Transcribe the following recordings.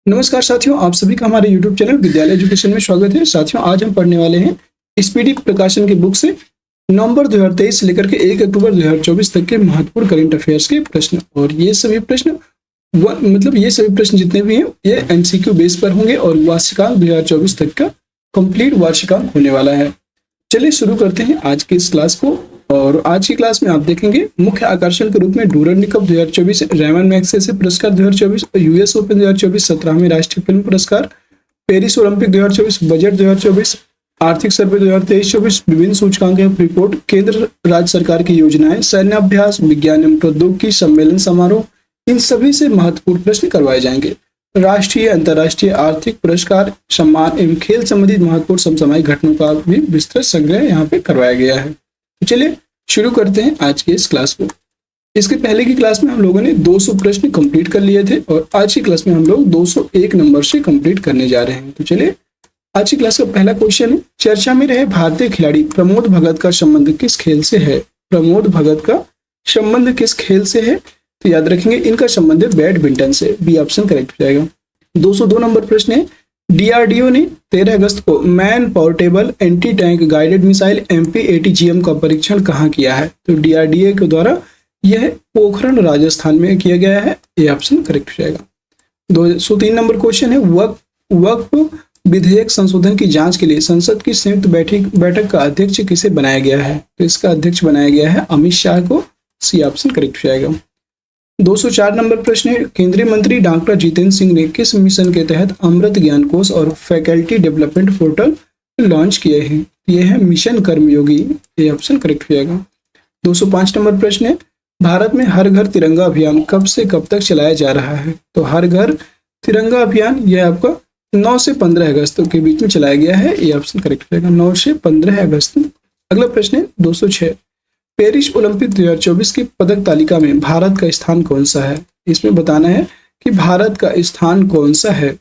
नमस्कार साथियों, आप सभी का हमारे YouTube चैनल विद्यालय एजुकेशन में स्वागत है। साथियों, आज हम पढ़ने वाले हैं स्पीडी प्रकाशन की बुक से नवंबर 2023 से लेकर के 1 अक्टूबर 2024 तक के महत्वपूर्ण करंट अफेयर्स के प्रश्न। और ये सभी प्रश्न जितने भी हैं ये MCQ बेस पर होंगे और वार्षिकांक 2024 तक का कंप्लीट वार्षिकांक होने वाला है। चलिए शुरू करते हैं आज की इस क्लास को। और आज की क्लास में आप देखेंगे मुख्य आकर्षण के रूप में डूरंड कप 2024, रेमन मैग्सेसे पुरस्कार 2024, यूएस ओपन 2024, 17वें राष्ट्रीय फिल्म पुरस्कार, पेरिस ओलंपिक 2024, बजट 2024, आर्थिक सर्वे 2023-24, विभिन्न सूचकांकों की रिपोर्ट, केंद्र राज्य सरकार की योजनाएं, सैन्य अभ्यास, विज्ञान एवं प्रौद्योगिकी सम्मेलन समारोह, इन सभी से महत्वपूर्ण प्रश्न करवाए जाएंगे। राष्ट्रीय अंतर्राष्ट्रीय आर्थिक पुरस्कार, सम्मान एवं खेल संबंधित महत्वपूर्ण समसामयिक घटनाओं का भी विस्तृत संग्रह यहाँ पे करवाया गया है। तो चलिए शुरू करते हैं आज के इस क्लास को। इसके पहले की क्लास में हम लोगों ने 200 प्रश्न कंप्लीट कर लिए थे और आज की क्लास में हम लोग 201 नंबर से कंप्लीट करने जा रहे हैं। तो चलिए आज की क्लास का पहला क्वेश्चन है, चर्चा में रहे भारतीय खिलाड़ी प्रमोद भगत का संबंध किस खेल से है? प्रमोद भगत का संबंध किस खेल से है? तो याद रखेंगे इनका संबंध है बैडमिंटन से। बी ऑप्शन करेक्ट हो जाएगा। 202 नंबर प्रश्न है, डीआरडीओ ने 13 अगस्त को man portable anti tank guided missile MPATGM का परीक्षण कहाँ किया है? तो डीआरडीओ के द्वारा यह पोखरण राजस्थान में किया गया है। ये ऑप्शन करेक्ट हो जाएगा। 203 नंबर क्वेश्चन है, वक्फ विधेयक संशोधन की जांच के लिए संसद की संयुक्त बैठक का अध्यक्ष किसे बनाया गया है? तो इसका अध्यक्ष बनाया गया है अमित शाह को। सी ऑप्शन करेक्ट हो जाएगा। 204 नंबर प्रश्न है, केंद्रीय मंत्री डॉक्टर जितेंद्र सिंह ने किस मिशन के तहत अमृत ज्ञान कोश और फैकल्टी डेवलपमेंट पोर्टल लॉन्च किए हैं? यह है मिशन कर्मयोगी। ये ऑप्शन करेक्ट हो जाएगा। 205 नंबर प्रश्न है, भारत में हर घर तिरंगा अभियान कब से कब तक चलाया जा रहा है? तो हर घर तिरंगा अभियान यह आपका 9 से 15 अगस्त के बीच में चलाया गया है। ये ऑप्शन करेक्ट हो जाएगा, 9 से 15 अगस्त। अगला प्रश्न है 206, पेरिस ओलंपिक 2024 की पदक तालिका में भारत का स्थान कौन सा है? इसमें बताना है कि भारत का स्थान कौन सा है।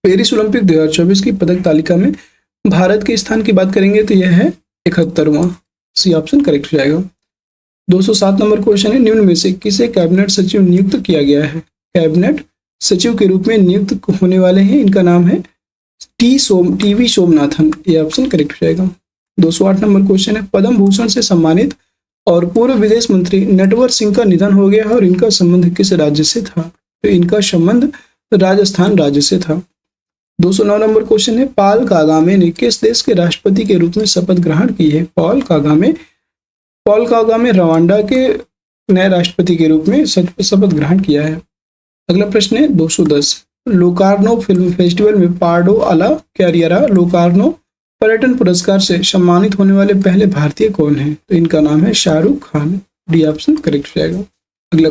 पेरिस ओलंपिक 2024 की पदक तालिका में भारत के स्थान की बात करेंगे तो यह है 71वां। सी ऑप्शन करेक्ट हो जाएगा। 207 नंबर क्वेश्चन है, निम्न में से किसे कैबिनेट सचिव नियुक्त किया गया है? कैबिनेट सचिव के रूप में नियुक्त होने वाले हैं, इनका नाम है टीवी सोमनाथन। ये ऑप्शन करेक्ट हो जाएगा। 208 नंबर क्वेश्चन है, पद्म भूषण से सम्मानित और पूर्व विदेश मंत्री नटवर सिंह का निधन हो गया है और इनका संबंध किस राज्य से था? तो इनका संबंध राजस्थान राज्य से था। 209 नंबर क्वेश्चन है, पॉल कागामे ने किस देश के राष्ट्रपति के रूप में शपथ ग्रहण की है? पॉल कागामे रवांडा के नए राष्ट्रपति के रूप में शपथ ग्रहण किया है। अगला प्रश्न है 210, लोकार्नो फिल्म फेस्टिवल में पार्डो अला कैरियरा लोकार्नो पर्यटन पुरस्कार से सम्मानित होने वाले पहले भारतीय कौन है? तो इनका नाम है Shahrukh Khan. D option correct हो जाएगा। अगला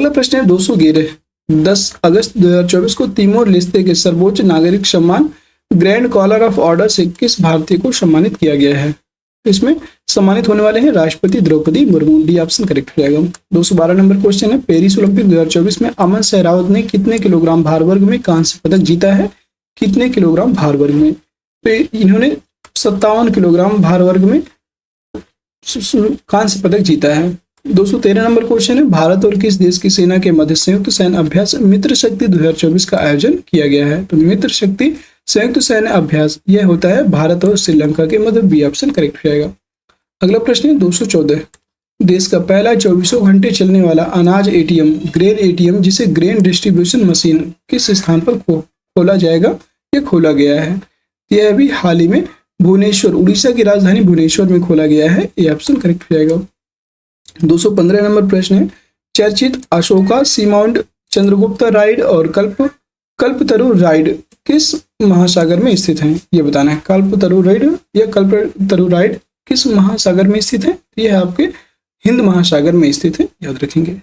प्रश्न है 211, 10 अगस्त 2024 को तिमोर लेस्ते के सर्वोच्च नागरिक सम्मान ग्रैंड कॉलर ऑफ ऑर्डर से किस भारतीय को सम्मानित किया गया है? इसमें सम्मानित होने वाले हैं राष्ट्रपति Draupadi Murmu. D option correct हो जाएगा। 212 नंबर क्वेश्चन है, पेरिस ओलंपिक 2024 में अमन सहरावत ने कितने किलोग्राम भार वर्ग में कांस्य पदक जीता है? कितने किलोग्राम भार वर्ग में? तो इन्होंने 57 किलोग्राम भार वर्ग में कांस्य पदक जीता है। 213 नंबर क्वेश्चन है, भारत और किस देश की सेना के मध्य संयुक्त सैन्य अभ्यास मित्र शक्ति 2024 का आयोजन किया गया है? तो मित्र शक्ति संयुक्त सैन्य अभ्यास यह होता है भारत और श्रीलंका के मध्य। बी ऑप्शन करेक्ट हो जाएगा। अगला प्रश्न है 214, देश का पहला 24 घंटे चलने वाला अनाज ATM ग्रेन ATM जिसे ग्रेन डिस्ट्रीब्यूशन मशीन किस स्थान पर खोला जाएगा या खोला गया है? यह भी हाल ही में भुवनेश्वर, उड़ीसा की राजधानी भुवनेश्वर में खोला गया है। ये ऑप्शन करेक्ट हो जाएगा। 215 नंबर प्रश्न है, चर्चित अशोका सी माउंट चंद्रगुप्ता राइड और कल्पतरु राइड किस महासागर में स्थित हैं? ये बताना है। कल्पतरु राइड किस महासागर में स्थित है? यह आपके हिंद महासागर में स्थित है, याद रखेंगे।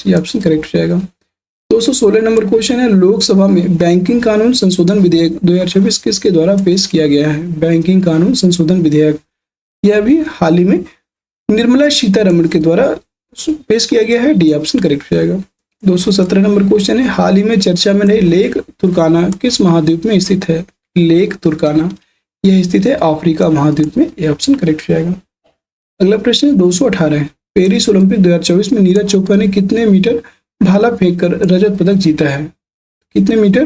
ये ऑप्शन करेक्ट हो जाएगा। 216 नंबर क्वेश्चन है, लोकसभा में बैंकिंग कानून संशोधन विधेयक 2024 किसके द्वारा पेश किया गया है? बैंकिंग कानून संशोधन विधेयक यह भी हाल ही में निर्मला सीतारमण के द्वारा पेश किया गया है। डी ऑप्शन करेक्ट हो जाएगा। 217 नंबर क्वेश्चन है, हाल ही में चर्चा में रहे लेक तुर्काना किस महाद्वीप में स्थित है? लेक तुर्काना यह स्थित है अफ्रीका महाद्वीप में। यह ऑप्शन करेक्ट हो जाएगा। अगला प्रश्न है 218, पेरिस ओलंपिक 2024 में नीरज चोपड़ा ने कितने मीटर भाला फेंक कर रजत पदक जीता है? कितने मीटर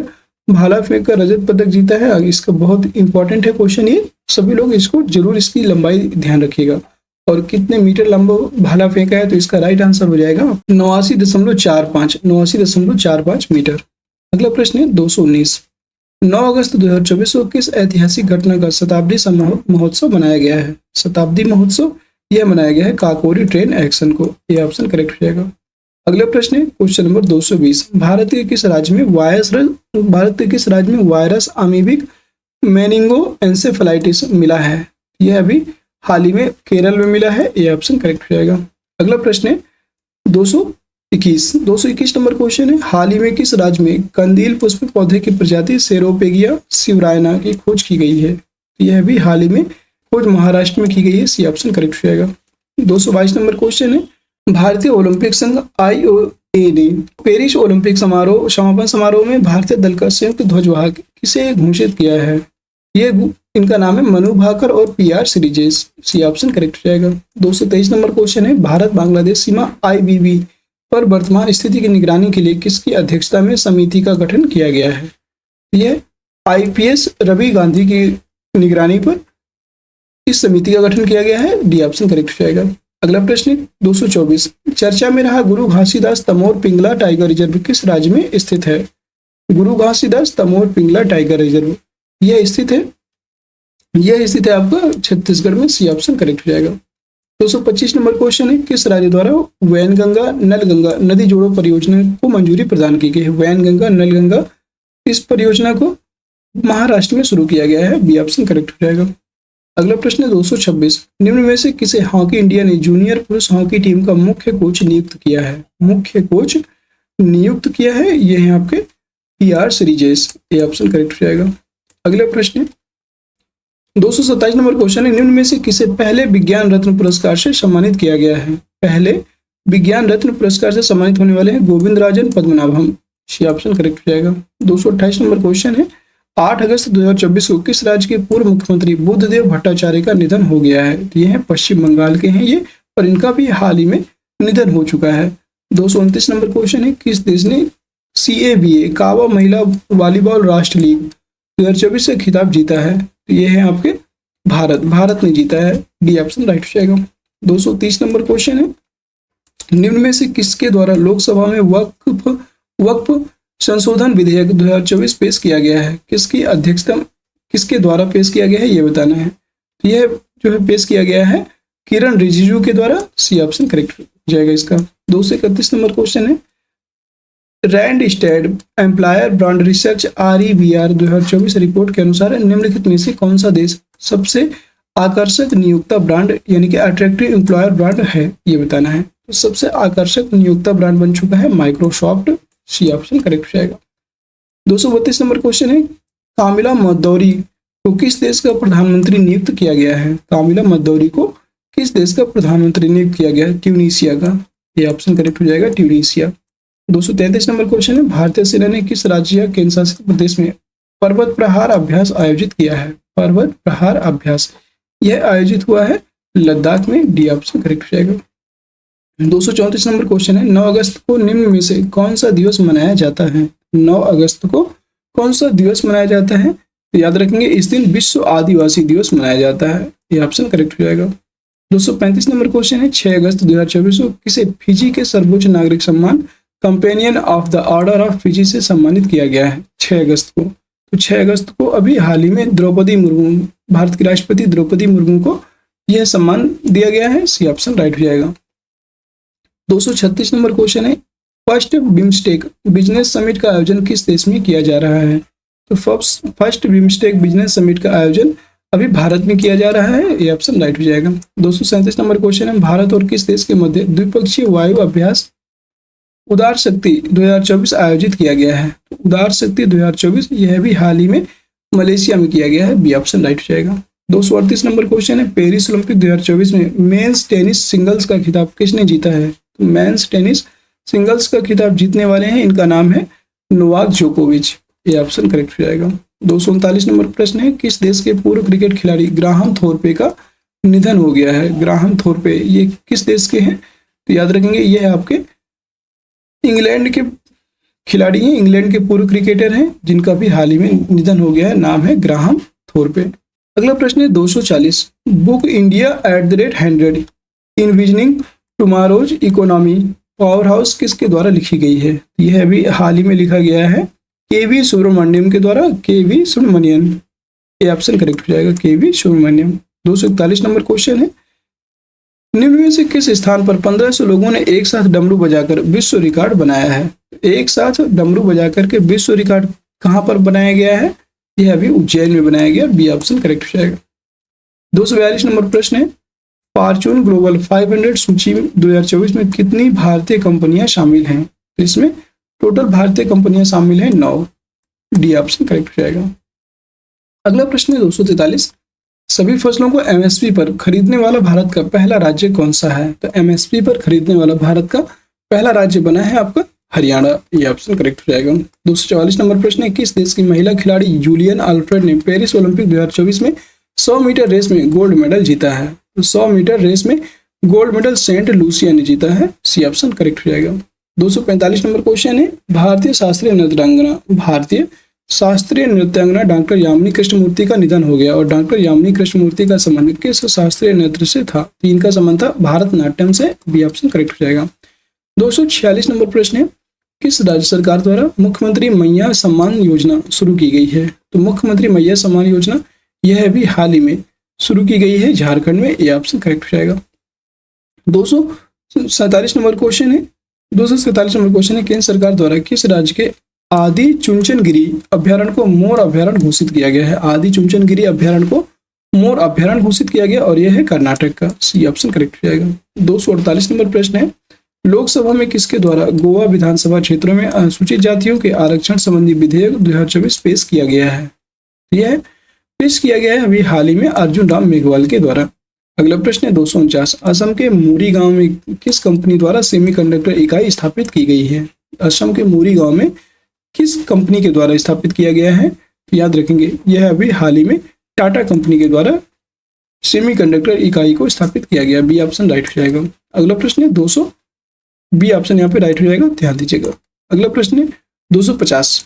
भाला फेंक कर रजत पदक जीता है? आगे इसका बहुत इंपॉर्टेंट है क्वेश्चन, ये सभी लोग इसको जरूर इसकी लंबाई ध्यान रखिएगा। और कितने मीटर लंबा भाला फेंका है? तो इसका राइट आंसर हो जाएगा 89.45 मीटर। अगला प्रश्न है 219। 9 अगस्त 2024 को किस ऐतिहासिक घटना का शताब्दी महोत्सव मनाया गया है? शताब्दी महोत्सव यह मनाया गया है काकोरी ट्रेन एक्शन को। यह ऑप्शन करेक्ट हो जाएगा। अगला प्रश्न है क्वेश्चन नंबर 220। भारत के किस राज्य में वायरस अमीबिक मेनिंगोएन्सेफलाइटिस मिला है? यह अभी हाल ही में केरल में मिला है। यह ऑप्शन करेक्ट हो जाएगा। अगला प्रश्न है 221 नंबर क्वेश्चन है, हाल ही में किस राज्य में कंदील पुष्प पौधे की प्रजाति सेरोपेगिया शिवरायना की खोज की गई है? यह भी हाल ही में खोज महाराष्ट्र में की गई है। सी ऑप्शन करेक्ट हो जाएगा। 222 नंबर क्वेश्चन है, भारतीय ओलंपिक संघ IOA ने पेरिस ओलंपिक समापन समारोह में भारतीय दल का संयुक्त ध्वजवाहक किसे घोषित किया है? ये इनका नाम है मनु भाकर और PR Sreejesh. C option correct हो जाएगा। 223 नंबर क्वेश्चन है, भारत बांग्लादेश सीमा IBB पर वर्तमान स्थिति की निगरानी के लिए किसकी अध्यक्षता में समिति का गठन किया गया है? यह IPS रवि गांधी की निगरानी पर इस समिति का गठन किया गया है। डी ऑप्शन करेक्ट हो जाएगा। अगला प्रश्न 224। चर्चा में रहा गुरु घासीदास तमोर पिंगला टाइगर रिजर्व किस राज्य में स्थित है? गुरु घासीदास तमोर पिंगला टाइगर रिजर्व यह स्थित है आपका छत्तीसगढ़ में। सी ऑप्शन करेक्ट हो जाएगा। 225 नंबर क्वेश्चन है, किस राज्य द्वारा वैनगंगा नलगंगा नदी जोड़ो परियोजना को मंजूरी प्रदान की गई है? वैनगंगा नलगंगा इस परियोजना को महाराष्ट्र में शुरू किया गया है। बी ऑप्शन करेक्ट हो जाएगा। अगला प्रश्न है 226। निम्न में से किसे हॉकी इंडिया ने जूनियर पुरुष हॉकी टीम का मुख्य कोच नियुक्त किया है? ये है आपके PR श्रीजेश। ये ऑप्शन करेक्ट हो जाएगा। अगला प्रश्न 227 नंबर क्वेश्चन है, निम्न में से किसे पहले विज्ञान रत्न पुरस्कार से सम्मानित किया गया है? पहले विज्ञान रत्न पुरस्कार से सम्मानित होने वाले हैं Govindarajan Padmanabham. C option correct हो जाएगा। 228 नंबर क्वेश्चन है, 8 अगस्त 2024 को किस राज्य के पूर्व मुख्यमंत्री बुद्धदेव भट्टाचार्य का निधन हो गया है? ये है पश्चिम बंगाल के हैं ये, और इनका भी हाल ही में निधन हो चुका है। 229 नंबर क्वेश्चन है, किस देश ने CABA काबा महिला वॉलीबॉल राष्ट्रीय लीग 2024 से खिताब जीता है? ये है आपके भारत ने जीता है। डी ऑप्शन राइट हो जाएगा। 230 नंबर क्वेश्चन है, निम्न में से किसके द्वारा लोकसभा में वक्फ संशोधन विधेयक 2024 पेश किया गया है? किसके द्वारा पेश किया गया है ये बताना है। यह जो है पेश किया गया है किरण रिजिजू के द्वारा। सी ऑप्शन करेक्ट हो जाएगा इसका। 231 नंबर क्वेश्चन है, Randstad employer brand research REBR 2024 report के अनुसार निम्नलिखित में से कौन सा देश सबसे आकर्षक नियोक्ता ब्रांड यानी कि अट्रैक्टिव एम्प्लॉयर ब्रांड है ये बताना है। तो सबसे आकर्षक नियोक्ता ब्रांड बन चुका है माइक्रोसॉफ्ट। सी ऑप्शन करेक्ट हो जाएगा। 232 नंबर क्वेश्चन है, कामिला मदौरी को किस देश का प्रधानमंत्री नियुक्त किया गया है? कामिला मदौरी को किस देश का प्रधानमंत्री नियुक्त किया गया है? ट्यूनीशिया का। ये ऑप्शन करेक्ट हो जाएगा, ट्यूनीशिया। 233 नंबर क्वेश्चन है, भारतीय सेना ने किस राज्य या केंद्र शासित प्रदेश में पर्वत प्रहार अभ्यास आयोजित किया है? पर्वत प्रहार अभ्यास यह आयोजित हुआ है लद्दाख में। डी ऑप्शन करेक्ट हो जाएगा। 234 नंबर क्वेश्चन है, 9 अगस्त को निम्न में से कौन सा दिवस मनाया जाता है? 9 अगस्त को कौन सा दिवस मनाया जाता है? तो याद रखेंगे इस दिन विश्व आदिवासी दिवस मनाया जाता है। ये ऑप्शन करेक्ट हो जाएगा। 235 नंबर क्वेश्चन है, 6 अगस्त 2024 को किसे फिजी के सर्वोच्च नागरिक सम्मान companion of the order of Fiji से सम्मानित किया गया है? 6 अगस्त को। तो 6 अगस्त को अभी हाल ही में द्रौपदी मुर्मू, भारत की राष्ट्रपति द्रौपदी मुर्मू को यह सम्मान दिया गया है। सी ऑप्शन राइट हो जाएगा। 236 नंबर क्वेश्चन है, फर्स्ट बिम्स्टेक बिजनेस समिट का आयोजन किस देश में किया जा रहा है? तो फर्स्ट बिम्स्टेक बिजनेस समिट का आयोजन अभी भारत में किया जा रहा है। ये ऑप्शन राइट हो जाएगा। 237 नंबर क्वेश्चन है, भारत और किस देश के मध्य द्विपक्षीय वायु अभ्यास उदार शक्ति 2024 आयोजित किया गया है? उदार शक्ति 2024 यह भी हाल ही में मलेशिया में किया गया है। बी ऑप्शन राइट हो जाएगा। 238 नंबर क्वेश्चन है, पेरिस ओलंपिक 2024 में मेंस टेनिस सिंगल्स का खिताब किसने जीता है? तो मेंस टेनिस सिंगल्स का खिताब जीतने वाले हैं, इनका नाम है नोवाक जोकोविच। ये ऑप्शन करेक्ट हो जाएगा। 239 नंबर प्रश्न है, किस देश के पूर्व क्रिकेट खिलाड़ी ग्राहम थोरपे का निधन हो गया है? ग्राहम थोरपे ये किस देश के हैं? तो याद रखेंगे ये है आपके इंग्लैंड के खिलाड़ी हैं, इंग्लैंड के पूर्व क्रिकेटर हैं जिनका भी हाल ही में निधन हो गया है, नाम है ग्राहम थोरपे। अगला प्रश्न है 240, book India @100 envisioning tomorrow's economy powerhouse किसके द्वारा लिखी गई है? यह अभी हाल ही में लिखा गया है के.वी. सुब्रमण्यम के द्वारा, के.वी. सुब्रमण्यम, ये ऑप्शन करेक्ट हो जाएगा, के.वी. सुब्रमण्यम। 241 नंबर क्वेश्चन है, निम्न में से किस स्थान पर 1500 लोगों ने एक साथ डमरू बजाकर विश्व रिकॉर्ड बनाया है? एक साथ डमरू बजाकर के विश्व रिकॉर्ड कहां पर बनाया गया है? यह अभी उज्जैन में बनाया गया, बी ऑप्शन करेक्ट हो जाएगा। 242 नंबर प्रश्न है, फॉर्च्यून ग्लोबल 500 सूची 2024 में कितनी भारतीय कंपनियां शामिल हैं? तो इसमें टोटल भारतीय कंपनियां शामिल हैं 9, डी ऑप्शन करेक्ट हो जाएगा। अगला प्रश्न है 243, सभी फसलों को एमएसपी पर खरीदने वाला भारत का पहला राज्य कौन सा है? तो एमएसपी पर खरीदने वाला भारत का पहला राज्य बना है आपका हरियाणा, ये ऑप्शन करेक्ट हो जाएगा। 244 नंबर प्रश्न है, किस देश की महिला खिलाड़ी जूलियन आल्फ्रेड ने पेरिस ओलंपिक 2024 में 100 मीटर रेस में गोल्ड मेडल जीता है? तो 100 मीटर रेस में गोल्ड मेडल सेंट लूसिया ने जीता है, सी ऑप्शन करेक्ट हो जाएगा। 245 नंबर क्वेश्चन है, भारतीय शास्त्रीय नृत्यांगना डॉक्टर यामिनी कृष्णमूर्ति का निधन हो गया और डॉक्टर यामिनी कृष्णमूर्ति का संबंध किस शास्त्रीय नृत्य से था? इनका संबंध था भारतनाट्यम से, बी ऑप्शन करेक्ट हो जाएगा। 246 नंबर प्रश्न है, किस राज्य सरकार द्वारा मुख्यमंत्री मैया सम्मान योजना शुरू की गई है? तो मुख्यमंत्री मैया सम्मान योजना यह भी हाल ही में शुरू की गई है झारखंड में, ये ऑप्शन करेक्ट हो जाएगा। 247 नंबर क्वेश्चन है, केंद्र सरकार द्वारा किस राज्य के आदि चुनचनगिरी अभ्यारण्य को मोर अभ्यारण्य घोषित किया गया है? आदि चुनचनगिरी अभ्यारण्य को मोर अभ्यारण्य घोषित किया गया और यह है कर्नाटक का, सी ऑप्शन करेक्ट हो जाएगा। 248 नंबर प्रश्न है, लोकसभा में किसके द्वारा गोवा विधानसभा क्षेत्रों में अनुसूचित जातियों के आरक्षण संबंधी विधेयक 2024 पेश किया गया है? यह पेश किया गया है अभी हाल ही में अर्जुन राम मेघवाल के द्वारा। अगला प्रश्न है 249, असम के मूरी गांव में किस कंपनी द्वारा सेमीकंडक्टर इकाई स्थापित की गई है? असम के मूरी गांव में किस कंपनी के द्वारा स्थापित किया गया है? याद रखेंगे यह अभी हाल ही में टाटा कंपनी के द्वारा सेमीकंडक्टर इकाई को स्थापित किया गया, बी ऑप्शन राइट हो जाएगा। अगला प्रश्न है 200, बी ऑप्शन यहाँ पे राइट हो जाएगा, ध्यान दीजिएगा। अगला प्रश्न है 250,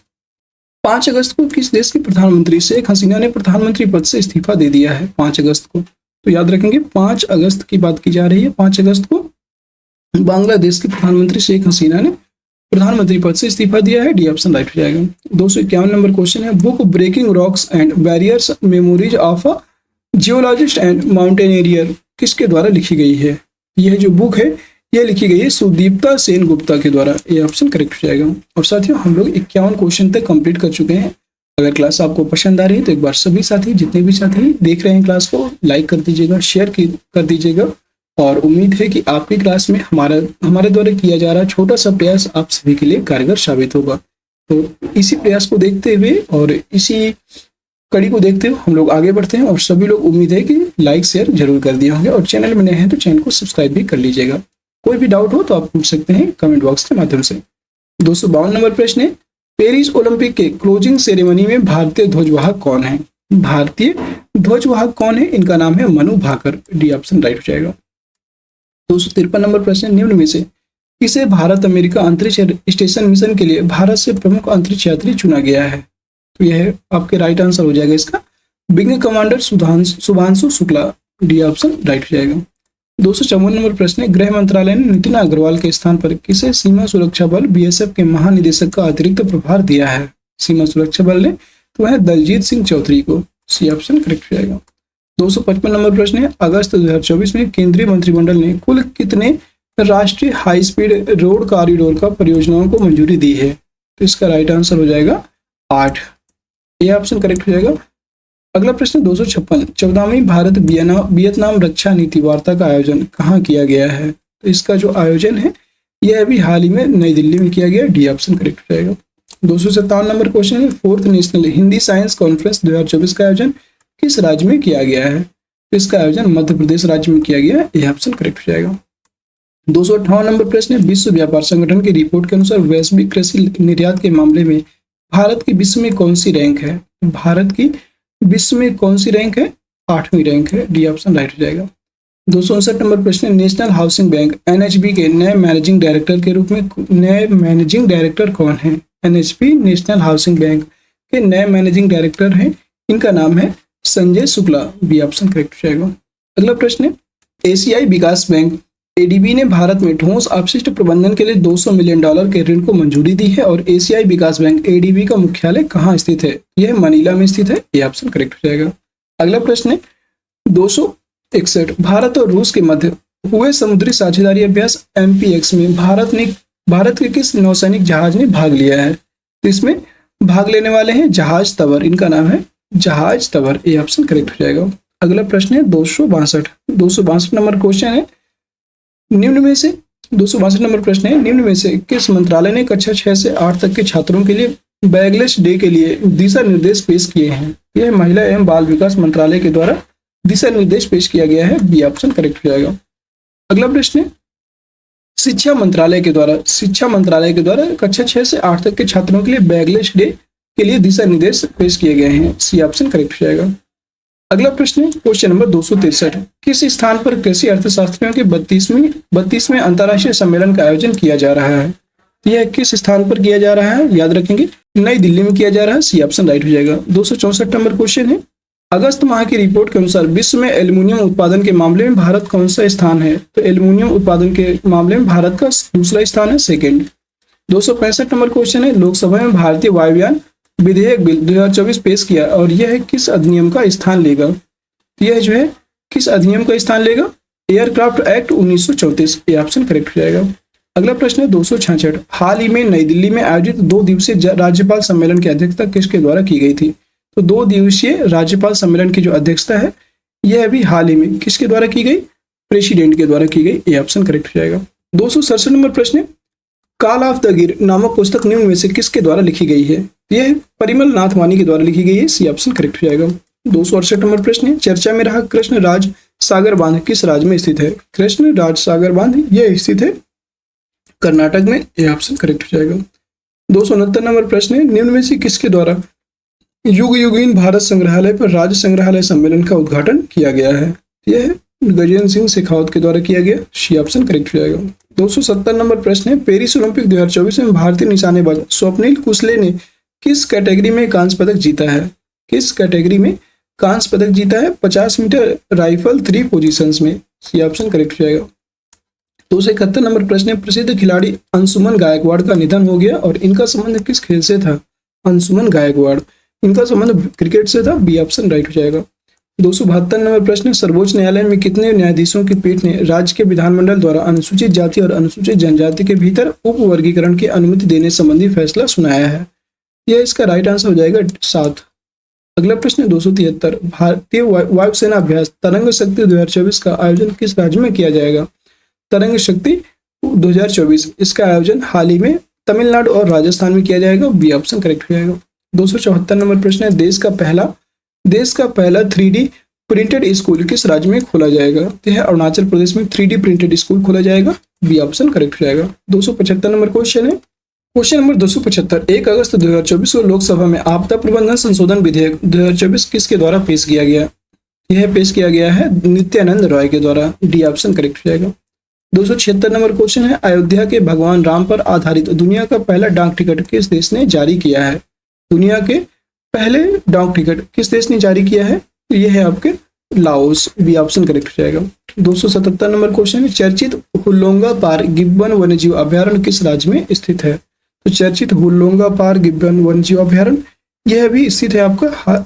5 अगस्त को किस देश के प्रधानमंत्री शेख हसीना ने प्रधानमंत्री पद से इस्तीफा दे दिया है? 5 अगस्त को, तो याद रखेंगे 5 अगस्त की बात की जा रही है। 5 अगस्त को बांग्लादेश के प्रधानमंत्री शेख हसीना ने प्रधानमंत्री पद से इस्तीफा दिया है, डी ऑप्शन राइट हो जाएगा। 251 नंबर क्वेश्चन है, book breaking rocks and barriers memories of a geologist and mountaineer किसके द्वारा लिखी गई है? यह जो बुक है यह लिखी गई है सुदीप्ता सेन गुप्ता के द्वारा, ये ऑप्शन करेक्ट हो जाएगा। और साथियों हम लोग 51 क्वेश्चन तक कंप्लीट कर चुके हैं। अगर क्लास आपको पसंद आ रही है तो एक बार सभी साथी, जितने भी साथी देख रहे हैं क्लास को, लाइक कर दीजिएगा, शेयर कर दीजिएगा। और उम्मीद है कि आपकी क्लास में हमारे द्वारा किया जा रहा छोटा सा प्रयास आप सभी के लिए कारगर साबित होगा। तो इसी प्रयास को देखते हुए और इसी कड़ी को देखते हुए हम लोग आगे बढ़ते हैं और सभी लोग उम्मीद है कि लाइक शेयर जरूर कर दिए होंगे और चैनल में नए हैं तो चैनल को सब्सक्राइब भी कर लीजिएगा। कोई भी डाउट हो तो आप पूछ सकते हैं कमेंट बॉक्स के माध्यम से। 252 नंबर प्रश्न है, पेरिस ओलंपिक के क्लोजिंग सेरेमनी में भारतीय ध्वजवाहक कौन है? भारतीय ध्वजवाहक कौन है? इनका नाम है Manu Bhaker, D option right हो जाएगा। 253 नंबर प्रश्न, निम्न में से किसे भारत अमेरिका अंतरिक्ष स्टेशन मिशन के लिए भारत से प्रमुख अंतरिक्ष यात्री चुना गया है? तो यह आपके राइट आंसर हो जाएगा इसका wing commander Shubhanshu Shukla, D option right हो जाएगा। 254 नंबर प्रश्न है, गृह मंत्रालय ने नितिन अग्रवाल के स्थान पर किसे सीमा सुरक्षा बल बीएसएफ के महानिदेशक का अतिरिक्त प्रभार दिया है? सीमा सुरक्षा बल ने तो वह दलजीत सिंह चौधरी को, सी ऑप्शन करेक्ट हो जाएगा। 255 नंबर प्रश्न है, अगस्त 2024 में केंद्रीय मंत्रिमंडल ने कुल कितने राष्ट्रीय हाई स्पीड रोड कॉरिडोर का परियोजनाओं को मंजूरी दी है? तो इसका राइट आंसर हो जाएगा 8, ये ऑप्शन करेक्ट हो जाएगा। अगला प्रश्न 256, 14वीं भारत वियतनाम रक्षा नीति वार्ता का आयोजन कहाँ किया गया है? तो इसका जो आयोजन है यह अभी हाल ही में नई दिल्ली में किया गया, डी ऑप्शन करेक्ट हो जाएगा। 257 नंबर क्वेश्चन है, 4th national Hindi science conference 2024 का आयोजन किस राज्य में किया गया है? तो इसका आयोजन मध्य प्रदेश राज्य में किया गया है, यह ऑप्शन करेक्ट हो जाएगा। 258 नंबर प्रश्न है, विश्व व्यापार संगठन की रिपोर्ट के अनुसार वैश्विक कृषि निर्यात के मामले में भारत की विश्व में कौन सी रैंक है? भारत की विश्व में कौन सी रैंक है? 8वीं रैंक है, डी ऑप्शन राइट हो जाएगा। 259 नंबर प्रश्न, नेशनल हाउसिंग बैंक एनएचबी के नए मैनेजिंग डायरेक्टर के रूप में नए मैनेजिंग डायरेक्टर कौन है? एनएचपी नेशनल हाउसिंग बैंक के नए मैनेजिंग डायरेक्टर हैं, इनका नाम है Sanjay Shukla. B option correct हो जाएगा। अगला प्रश्न है, एशियाई विकास बैंक एडीबी ने भारत में ठोस अपशिष्ट प्रबंधन के लिए $200 मिलियन के ऋण को मंजूरी दी है और एशियाई विकास बैंक एडीबी का मुख्यालय कहाँ स्थित है? यह मनीला में स्थित है। ये ऑप्शन करेक्ट हो जाएगा। अगला प्रश्न है 261, भारत और रूस के मध्य हुए समुद्री साझेदारी अभ्यास MPX में भारत के किस नौसैनिक जहाज ने भाग लिया है? तो इसमें भाग लेने वाले हैं जहाज तंवर, इनका नाम है जहाज तंवर। ये ऑप्शन करेक्ट हो जाएगा। अगला प्रश्न है 262 नंबर क्वेश्चन है, निम्न में से 262 नंबर प्रश्न है, निम्न में से किस मंत्रालय ने कक्षा 6 से 8 तक के छात्रों के लिए बैगलेस डे के लिए दिशा निर्देश पेश किए हैं? यह महिला एवं बाल विकास मंत्रालय के द्वारा दिशा निर्देश पेश किया गया है। बी ऑप्शन करेक्ट हो जाएगा। अगला प्रश्न है, शिक्षा मंत्रालय के द्वारा कक्षा 6 से 8 तक के छात्रों के लिए बैगलेस डे के लिए दिशा निर्देश पेश किए गए हैं। सी ऑप्शन करेक्ट हो जाएगा। अगला प्रश्न है क्वेश्चन नंबर 263, किस स्थान पर कृषि अर्थशास्त्रियों के 32वें अंतर्राष्ट्रीय सम्मेलन का आयोजन किया जा रहा है? यह किस स्थान पर किया जा रहा है? याद रखेंगे, नई दिल्ली में किया जा रहा है। सी ऑप्शन राइट हो जाएगा। 264 नंबर क्वेश्चन है, अगस्त माह की रिपोर्ट के अनुसार विश्व में एल्युमिनियम उत्पादन के मामले में भारत कौन सा स्थान है? तो एल्युमिनियम उत्पादन के मामले में भारत का दूसरा स्थान है, सेकेंड। 265 नंबर क्वेश्चन है, लोकसभा में भारतीय वायुयान विधेयक बिल 2024 पेश किया और यह किस अधिनियम का स्थान लेगा? यह जो है किस अधिनियम का स्थान लेगा? Aircraft act 1934। ये ऑप्शन करेक्ट हो जाएगा। अगला प्रश्न है 266, हाल ही में नई दिल्ली में आयोजित 2 दिवसीय राज्यपाल सम्मेलन की अध्यक्षता किसके द्वारा की गई थी? तो 2 दिवसीय राज्यपाल सम्मेलन की जो अध्यक्षता है यह अभी हाल ही में किसके द्वारा की गई? प्रेसिडेंट के द्वारा की गई। ये ऑप्शन करेक्ट हो जाएगा। 267 नंबर प्रश्न है, कॉल ऑफ द गिर नामक पुस्तक निम्न में से किसके द्वारा लिखी गई है? यह परिमल नाथ वानी के द्वारा लिखी गई है। सी ऑप्शन करेक्ट हो जाएगा। 268 नंबर प्रश्न है, चर्चा में रहा कृष्ण राज सागर बांध किस राज्य में स्थित है? कृष्ण राज सागर बांध यह स्थित है कर्नाटक में। यह ऑप्शन करेक्ट हो जाएगा। 269 नंबर प्रश्न है, निम्न में से किसके द्वारा युग युगीन भारत संग्रहालय पर राज्य संग्रहालय सम्मेलन का उद्घाटन किया गया है? यह गजेंद्र सिंह शेखावत के द्वारा किया गया। सी ऑप्शन करेक्ट हो जाएगा। 270 नंबर प्रश्न है, पेरिस ओलंपिक 2024 में भारतीय निशानेबाज स्वप्निल कुशले ने किस कैटेगरी में कांस्य पदक जीता है? किस कैटेगरी में कांस्य पदक जीता है? 50 मीटर राइफल 3 पोजीशंस में। सी ऑप्शन करेक्ट हो जाएगा। 271 नंबर प्रश्न है, प्रसिद्ध खिलाड़ी अंशुमन गायकवाड़ का निधन हो गया और इनका संबंध किस खेल से था? अंशुमन गायकवाड़, इनका संबंध क्रिकेट से था। बी ऑप्शन राइट हो जाएगा। 272 नंबर प्रश्न, सर्वोच्च न्यायालय में कितने न्यायाधीशों की पीठ ने राज्य के विधानमंडल द्वारा अनुसूचित जाति और अनुसूचित जनजाति के भीतर उप वर्गीकरण की अनुमति देने संबंधी फैसला सुनाया है? यह इसका राइट आंसर हो जाएगा 7। अगला प्रश्न 273, भारतीय वायुसेना अभ्यास तरंग शक्ति 2024 का आयोजन किस राज्य में किया जाएगा? तरंग शक्ति 2024 इसका आयोजन हाल ही में तमिलनाडु और राजस्थान में किया जाएगा। बी ऑप्शन करेक्ट हो जाएगा। 274 नंबर प्रश्न है, देश का पहला 3D प्रिंटेड स्कूल किस राज्य में खोला जाएगा? यह अरुणाचल प्रदेश में 3D प्रिंटेड स्कूल खोला जाएगा। बी ऑप्शन करेक्ट हो जाएगा। 275 नंबर क्वेश्चन है, क्वेश्चन नंबर 275, 1 अगस्त 2024 को लोकसभा में आपदा प्रबंधन संशोधन विधेयक 2024 किसके द्वारा पेश किया गया? यह पेश किया गया है नित्यानंद रॉय के द्वारा। डी ऑप्शन करेक्ट हो जाएगा। 276 नंबर क्वेश्चन है, अयोध्या के भगवान राम पर आधारित दुनिया का पहला डाक टिकट किस देश ने जारी किया है? दुनिया के पहले डाक टिकट किस देश ने जारी किया है? यह है आपके लाओस। बी ऑप्शन करेक्ट हो जाएगा। 277 नंबर क्वेश्चन है, चर्चित हुल्लोंगा पार गिब्बन वन्यजीव अभ्यारण्य किस राज्य में स्थित है? तो चर्चित हुल्लोंगा पार गिब्बन वन्यजीव अभ्यारण्य यह भी स्थित है आपका,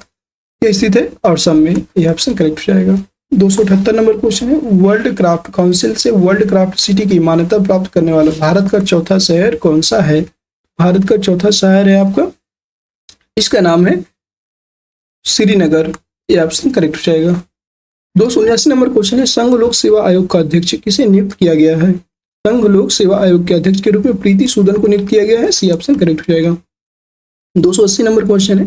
यह स्थित है असम में। यह ऑप्शन करेक्ट हो जाएगा। 278 नंबर क्वेश्चन है, वर्ल्ड क्राफ्ट काउंसिल से वर्ल्ड क्राफ्ट सिटी की मान्यता प्राप्त करने वाला भारत का चौथा शहर कौन सा है? भारत का चौथा शहर है आपका, इसका नाम है श्रीनगर। यह ऑप्शन करेक्ट हो जाएगा। 279 नंबर क्वेश्चन है, संघ लोक सेवा आयोग का अध्यक्ष किसे नियुक्त किया गया है? संघ लोक सेवा आयोग के अध्यक्ष के रूप में प्रीति सूदन को नियुक्त किया गया है। सी ऑप्शन करेक्ट हो जाएगा। 280 नंबर क्वेश्चन है,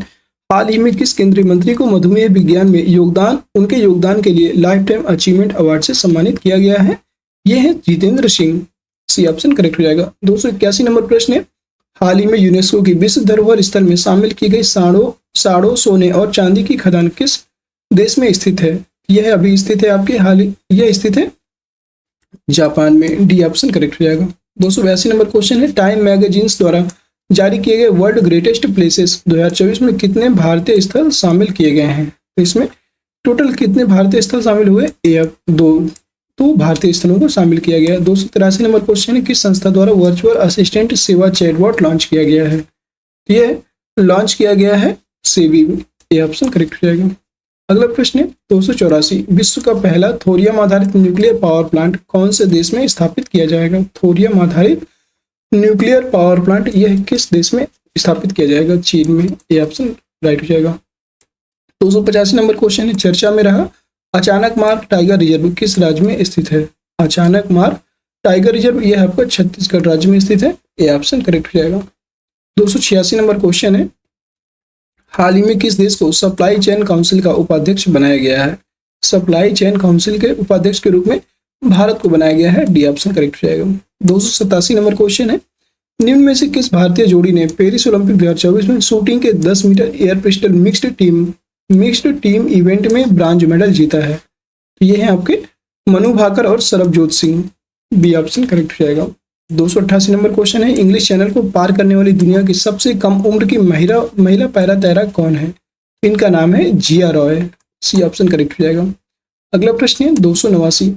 हाल ही में किस केंद्रीय मंत्री को मधुमेह विज्ञान में उनके योगदान के लिए लाइफ टाइम अचीवमेंट अवार्ड से सम्मानित किया गया है? यह है Jitendra Singh. C option correct हो जाएगा। 281 नंबर प्रश्न है, हाल ही में यूनेस्को की विश्व धरोहर स्थल में शामिल की गई साड़ो सोने और चांदी की खदान किस देश में स्थित है? यह अभी स्थित है आपके यह स्थित है जापान में। डी ऑप्शन करेक्ट हो जाएगा। 282 नंबर क्वेश्चन है, टाइम मैगजीन्स द्वारा जारी किए गए वर्ल्ड ग्रेटेस्ट प्लेसेस 2024 में कितने भारतीय स्थल शामिल किए गए हैं? तो इसमें टोटल कितने भारतीय स्थल शामिल हुए? दो भारतीय स्थलों को शामिल किया गया। 283 नंबर क्वेश्चन है, किस संस्था द्वारा वर्चुअल असिस्टेंट सेवा चैटबॉट लॉन्च किया गया है? यह लॉन्च किया गया है सेवी। ये ऑप्शन करेक्ट हो जाएगा। अगला प्रश्न है 284, विश्व का पहला थोरियम आधारित न्यूक्लियर पावर प्लांट कौन से देश में स्थापित किया जाएगा? थोरियम आधारित न्यूक्लियर पावर प्लांट यह किस देश में स्थापित किया जाएगा? चीन में। ये ऑप्शन राइट हो जाएगा। 285 नंबर क्वेश्चन है, चर्चा में रहा अचानक मार्ग टाइगर रिजर्व किस राज्य में स्थित है? अचानक मार्ग टाइगर रिजर्व यह आपका छत्तीसगढ़ राज्य में स्थित है। ये ऑप्शन करेक्ट हो जाएगा। 286 नंबर क्वेश्चन है, हाल ही में किस देश को सप्लाई चेन काउंसिल का उपाध्यक्ष बनाया गया है? सप्लाई चेन काउंसिल के उपाध्यक्ष के रूप में भारत को बनाया गया है। डी ऑप्शन करेक्ट हो जाएगा। 287 नंबर क्वेश्चन है, निम्न में से किस भारतीय जोड़ी ने पेरिस ओलंपिक 2024 में शूटिंग के 10 metre air pistol mixed team event में ब्रांज मेडल जीता है? तो ये है आपके मनु भाकर और Sarabjot Singh. B option correct हो जाएगा। 288 नंबर क्वेश्चन है, इंग्लिश चैनल को पार करने वाली दुनिया की सबसे कम उम्र की महिला पैरा तैराक कौन है? इनका नाम है जिया रॉय। सी ऑप्शन करेक्ट हो जाएगा। अगला प्रश्न है 289,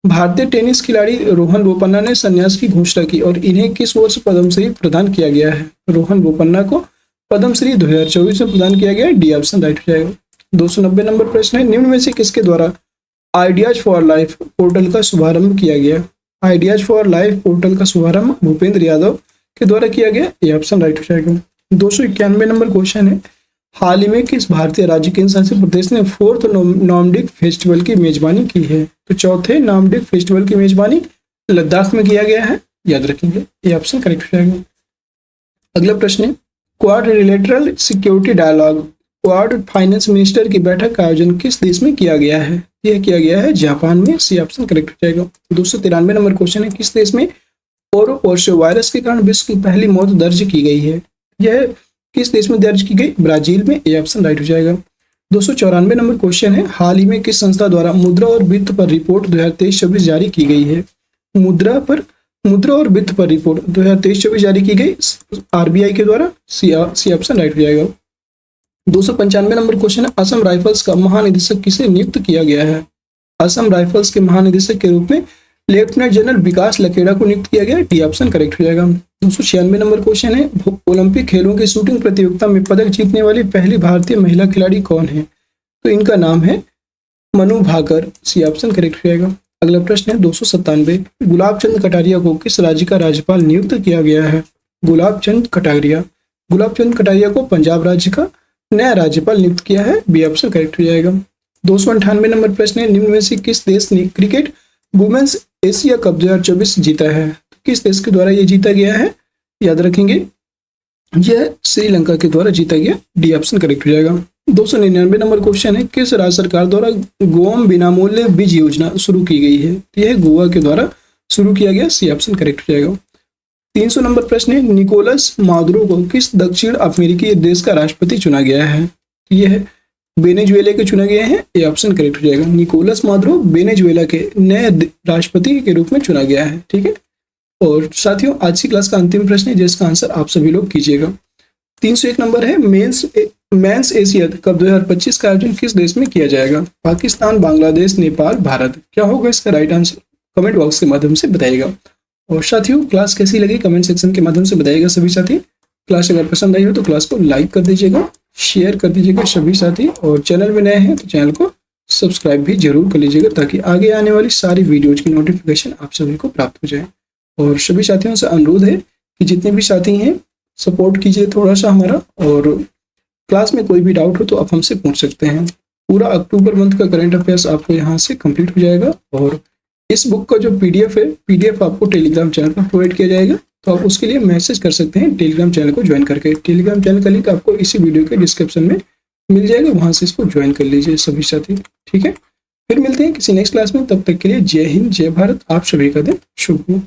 भारतीय टेनिस खिलाड़ी रोहन बोपन्ना ने संन्यास की घोषणा की और इन्हें किस वर्ष पद्मश्री प्रदान किया गया है? रोहन बोपन्ना को पद्मश्री 2024 में प्रदान किया गया है। डी ऑप्शन राइट हो जाएगा। 290 नंबर प्रश्न है, निम्न में से किसके द्वारा आइडियाज फॉर लाइफ पोर्टल का शुभारंभ किया गया? आइडियाज फॉर लाइफ पोर्टल का शुभारंभ भूपेंद्र यादव के द्वारा किया गया। ये ऑप्शन राइट हो जाएगा। 291 नंबर क्वेश्चन है, हाल ही में किस भारतीय राज्य केंद्र शासित प्रदेश ने 4th नॉर्डिक फेस्टिवल की मेजबानी की है? तो चौथे नॉर्डिक फेस्टिवल की मेजबानी लद्दाख में किया गया है। याद रखेंगे। ये ऑप्शन करेक्ट हो जाएगा। अगला प्रश्न है, quadrilateral security dialogue quad finance minister की बैठक का आयोजन किस देश में किया गया है? यह किया गया है जापान में। सी ऑप्शन करेक्ट हो जाएगा। 293 नंबर क्वेश्चन है, किस देश में ओरोपोर्शियो वायरस के कारण विश्व की पहली मौत दर्ज की गई है? यह किस देश में दर्ज की गई? ब्राजील में। ये ऑप्शन राइट हो जाएगा। 294 नंबर क्वेश्चन है, हाल ही में किस संस्था द्वारा मुद्रा और वित्त पर रिपोर्ट 2023-24 जारी की गई है? मुद्रा और वित्त पर रिपोर्ट 2023-24 जारी की गई आरबीआई के द्वारा। सी ऑप्शन राइट हो जाएगा। 295 नंबर क्वेश्चन है, असम राइफल्स का महानिदेशक किसे नियुक्त किया गया है? असम राइफल्स के महानिदेशक के रूप में लेफ्टिनेंट जनरल विकास लकेड़ा को नियुक्त किया गया। डी ऑप्शन करेक्ट हो जाएगा। 296 नंबर क्वेश्चन है, ओलंपिक खेलों की शूटिंग प्रतियोगिता में पदक जीतने वाली पहली भारतीय महिला खिलाड़ी कौन है? तो इनका नाम है Manu Bhaker. C option correct हो जाएगा। अगला प्रश्न है 297, गुलाब चंद कटारिया को किस राज्य का राज्यपाल नियुक्त किया गया है? गुलाब चंद कटारिया को पंजाब राज्य का नया राज्यपाल नियुक्त किया है। बी ऑप्शन करेक्ट हो जाएगा। 298 नंबर प्रश्न है, निम्न में से किस देश ने क्रिकेट वुमेन्स एशिया कप 2024 जीता है? किस देश के द्वारा ये जीता गया है? याद रखेंगे, यह श्रीलंका के द्वारा जीता गया। डी ऑप्शन करेक्ट हो जाएगा। 299 नंबर क्वेश्चन है, किस राज्य सरकार द्वारा गोवा बिनामूल्य बीज योजना शुरू की गई है? यह गोवा के द्वारा शुरू किया गया। सी ऑप्शन करेक्ट हो जाएगा। 300 नंबर प्रश्न है, निकोलस मादुरो को किस दक्षिण अफ्रीकी देश का राष्ट्रपति चुना गया है? यह वेनेजुएला के चुने गए हैं। ये ऑप्शन करेक्ट हो जाएगा। निकोलस मादुरो वेनेजुएला के नए राष्ट्रपति के रूप में चुना गया है। ठीक है। और साथियों, आज की क्लास का अंतिम प्रश्न है जिसका आंसर आप सभी लोग कीजिएगा। 301 नंबर है, मेंस एशिया कप 2025 का आयोजन किस देश में किया जाएगा? पाकिस्तान, बांग्लादेश, नेपाल, भारत। क्या होगा इसका राइट आंसर? कमेंट बॉक्स के माध्यम से बताइएगा। और साथियों, क्लास कैसी लगी कमेंट सेक्शन के माध्यम से बताइएगा सभी साथी। क्लास अगर पसंद आई हो तो क्लास को लाइक कर दीजिएगा, शेयर कर दीजिएगा सभी साथी, और चैनल में नए हैं तो चैनल को सब्सक्राइब भी जरूर कर लीजिएगा ताकि आगे आने वाली सारी वीडियोज की नोटिफिकेशन आप सभी को प्राप्त हो जाए। और सभी साथियों से अनुरोध है कि जितने भी साथी हैं सपोर्ट कीजिए थोड़ा सा हमारा, और क्लास में कोई भी डाउट हो तो आप हमसे पूछ सकते हैं। पूरा अक्टूबर मंथ का करंट अफेयर्स आपको यहाँ से कंप्लीट हो जाएगा, और इस बुक का जो पीडीएफ है, पीडीएफ आपको टेलीग्राम चैनल पर प्रोवाइड किया जाएगा, तो आप उसके लिए मैसेज कर सकते हैं टेलीग्राम चैनल को ज्वाइन करके। टेलीग्राम चैनल का लिंक आपको इसी वीडियो के डिस्क्रिप्शन में मिल जाएगा, वहां से इसको ज्वाइन कर लीजिए सभी साथी। ठीक है, फिर मिलते हैं किसी नेक्स्ट क्लास में, तब तक के लिए जय हिंद, जय भारत। आप सभी का दिन शुभ हो।